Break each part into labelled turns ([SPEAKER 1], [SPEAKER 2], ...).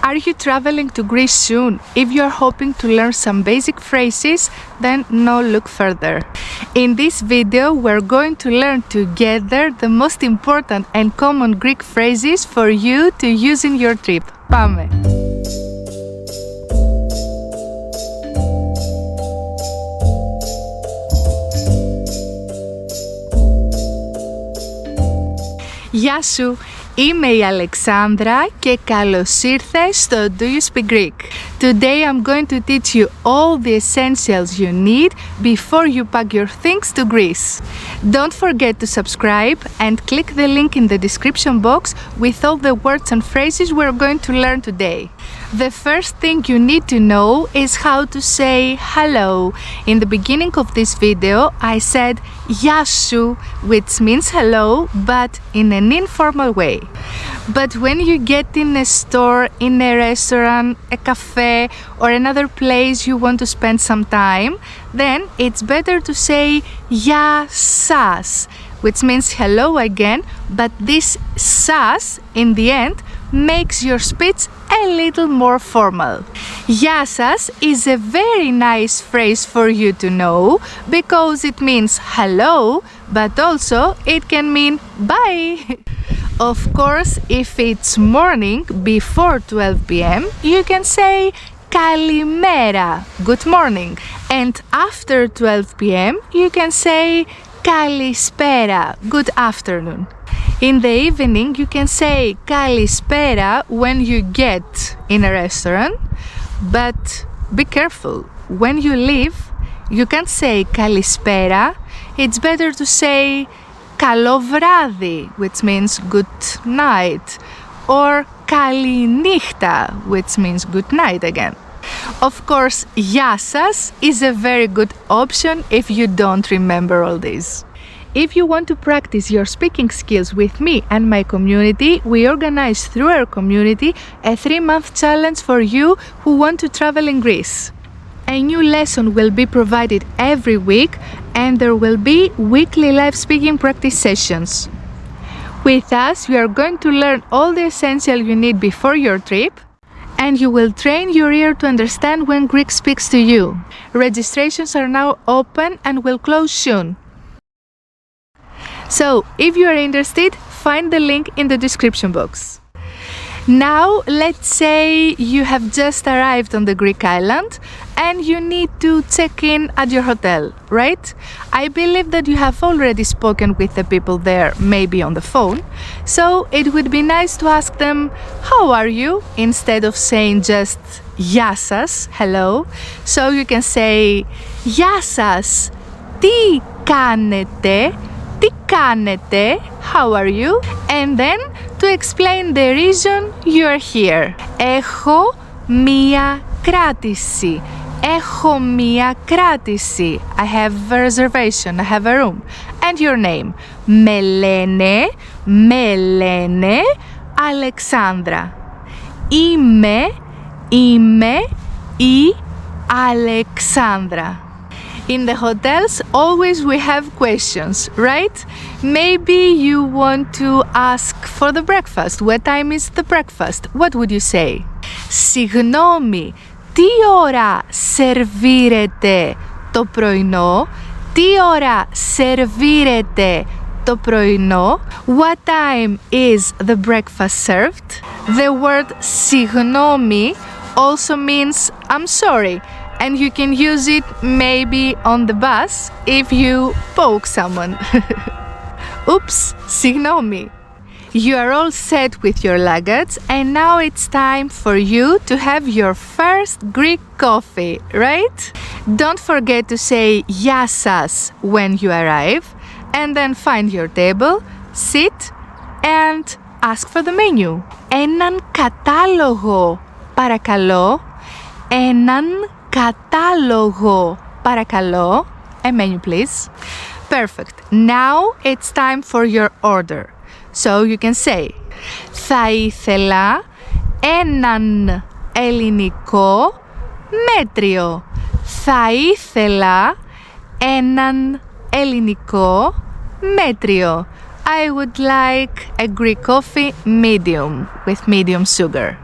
[SPEAKER 1] Are you traveling to Greece soon? If you are hoping to learn some basic phrases, then no look further. In this video, we're going to learn together the most important and common Greek phrases for you to use in your trip. Πάμε! Γεια σου! Είμαι η Αλεξάνδρα και καλώς ήρθες στο Do You Speak Greek? Today I'm going to teach you all the essentials you need before you pack your things to Greece. Don't forget to subscribe and click the link in the description box with all the words and phrases we're going to learn today. The first thing you need to know is how to say hello. In the beginning of this video, I said Γεια σου, which means hello, but in an informal way. But when you get in a store, in a restaurant, a cafe, or another place you want to spend some time, then it's better to say Γεια σας, which means hello again, but this σας in the end makes your speech a little more formal. Γεια σας is a very nice phrase for you to know because it means hello, but also it can mean bye. Of course, if it's morning before 12 p.m., you can say Καλημέρα, good morning. And after 12 p.m., you can say Καλησπέρα, good afternoon. In the evening, you can say Καλησπέρα when you get in a restaurant, but be careful. When you leave, you can't say Καλησπέρα. It's better to say Καλό βράδυ, which means good night, or Καληνύχτα, which means good night again. Of course, Γεια σας is a very good option if you don't remember all this. If you want to practice your speaking skills with me and my community, we organize through our community a 3-month challenge for you who want to travel in Greece. A new lesson will be provided every week and there will be weekly live speaking practice sessions. With us, you are going to learn all the essential you need before your trip and you will train your ear to understand when Greek speaks to you. Registrations are now open and will close soon. So, if you are interested, find the link in the description box. Now, let's say you have just arrived on the Greek island and you need to check in at your hotel, right? I believe that you have already spoken with the people there, maybe on the phone. So, it would be nice to ask them, how are you? Instead of saying just Γεια σας, hello. So, you can say Γεια σας, τι κάνετε? Τι κάνετε? How are you? And then to explain the reason you are here. Έχω μία κράτηση. Έχω μία κράτηση. I have a reservation. I have a room. And your name. Με λένε Αλεξάνδρα. Είμαι η Αλεξάνδρα. In the hotels, always we have questions, right? Maybe you want to ask for the breakfast. What time is the breakfast? What would you say? Συγγνώμη, τι ώρα σερβίρετε το πρωινό? Τι ώρα σερβίρετε το πρωινό? What time is the breakfast served? The word συγγνώμη also means I'm sorry. And you can use it maybe on the bus if you poke someone. Oops, συγγνώμη. You are all set with your luggage and now it's time for you to have your first Greek coffee, right? Don't forget to say Γεια σας when you arrive and then find your table, sit and ask for the menu. Έναν κατάλογο, παρακαλώ. Έναν κατάλογο, παρακαλώ. A menu, please. Perfect. Now it's time for your order. So you can say θα ήθελα έναν ελληνικό μέτριο. Θα ήθελα έναν ελληνικό μέτριο. I would like a Greek coffee medium with medium sugar.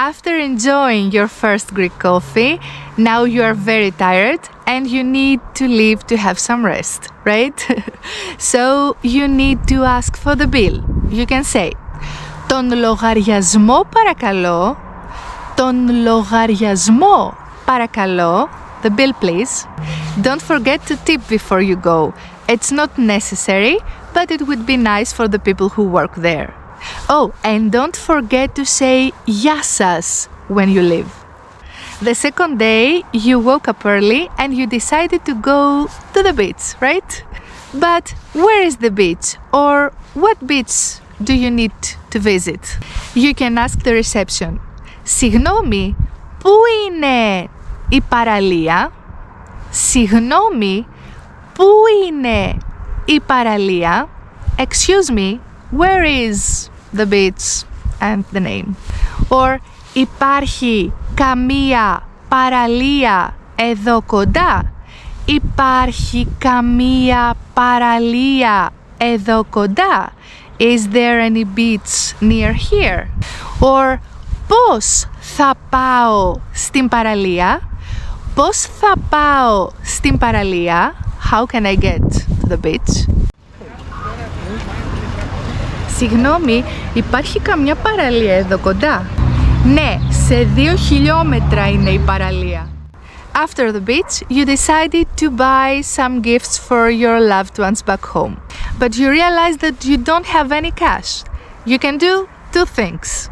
[SPEAKER 1] After enjoying your first Greek coffee, now you are very tired and you need to leave to have some rest, right? So you need to ask for the bill. You can say, τον λογαριασμό παρακαλώ, τον λογαριασμό παρακαλώ, the bill please. Don't forget to tip before you go. It's not necessary, but it would be nice for the people who work there. Oh, and don't forget to say γεια σας when you leave. The second day, you woke up early and you decided to go to the beach, right? But where is the beach? Or what beach do you need to visit? You can ask the reception. Συγγνώμη, πού είναι η παραλία? Συγγνώμη, πού είναι η παραλία? Excuse me, where is the beach? And the name. Or υπάρχει καμία παραλία εδώ κοντά? Υπάρχει καμία παραλία εδώ κοντά? Is there any beach near here? Or πώς θα πάω στην παραλία? Πώς θα πάω στην παραλία? How can I get to the beach? Συγγνώμη, υπάρχει καμιά παραλία εδώ κοντά? Ναι, σε 2 χιλιόμετρα είναι η παραλία. After the beach, you decided to buy some gifts for your loved ones back home. But you realize that you don't have any cash. You can do 2 things.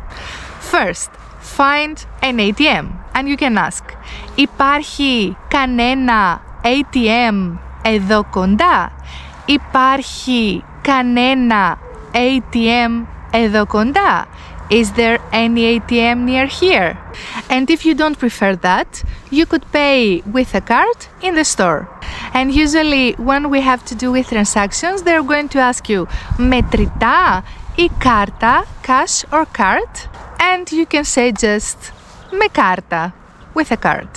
[SPEAKER 1] First, find an ATM and you can ask, υπάρχει κανένα ATM εδώ κοντά? Υπάρχει κανένα ATM εδώ κοντά? Is there any ATM near here? And if you don't prefer that, you could pay with a card in the store. And usually when we have to do with transactions, they're going to ask you μετρητά ή κάρτα, cash or card? And you can say just με κάρτα, with a card.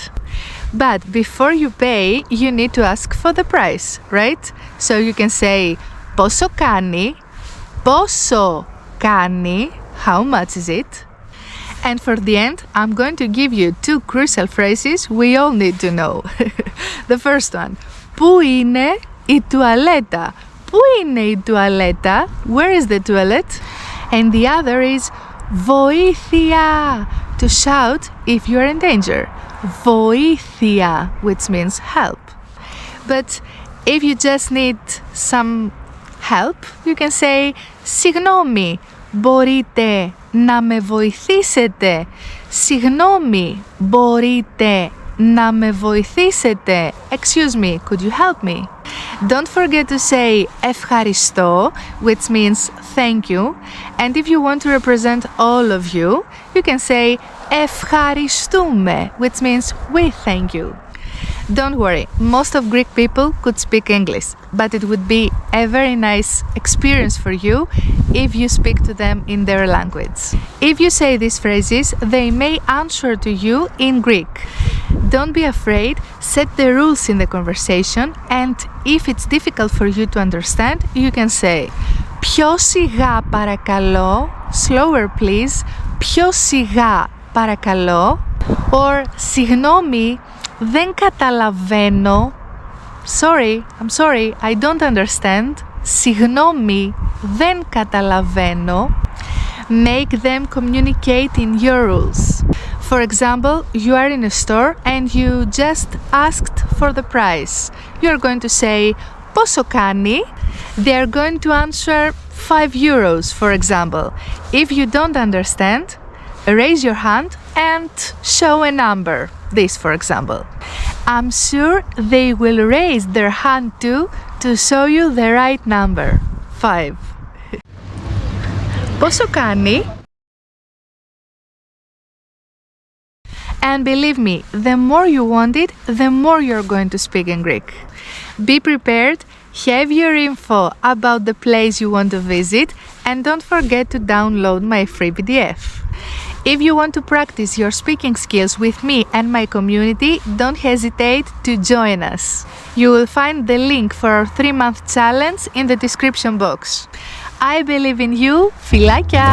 [SPEAKER 1] But before you pay, you need to ask for the price, right? So you can say πόσο κάνει, πόσο κάνει, how much is it? And for the end, I'm going to give you 2 crucial phrases we all need to know. The first one, πού είναι η τουαλέτα? Πού είναι η τουαλέτα? Where is the toilet? And the other is βοήθεια, to shout if you're in danger. Βοήθεια, which means help. But if you just need some help, you can say συγγνώμη, μπορείτε να με βοηθήσετε? Συγγνώμη, μπορείτε να με βοηθήσετε? Excuse me, could you help me? Don't forget to say ευχαριστώ, which means thank you. And if you want to represent all of you, you can say ευχαριστούμε, which means we thank you. Don't worry, most of Greek people could speak English, but it would be a very nice experience for you if you speak to them in their language. If you say these phrases, they may answer to you in Greek. Don't be afraid, set the rules in the conversation, and if it's difficult for you to understand, you can say πιο σιγά παρακαλώ, slower please, πιο σιγά παρακαλώ, or συγγνώμη, δεν καταλαβαίνω, I'm sorry, I don't understand, συγγνώμη, δεν καταλαβαίνω. Make them communicate in your rules. For example, you are in a store and you just asked for the price. You are going to say πόσο κάνει? They are going to answer 5 euros, for example. If you don't understand, raise your hand and show a number. This, for example. I'm sure they will raise their hand too to show you the right number. 5. Πόσο κάνει? And believe me, the more you want it, the more you're going to speak in Greek. Be prepared, have your info about the place you want to visit, and don't forget to download my free PDF. If you want to practice your speaking skills with me and my community, don't hesitate to join us. You will find the link for our 3-month challenge in the description box. I believe in you. Φιλάκια!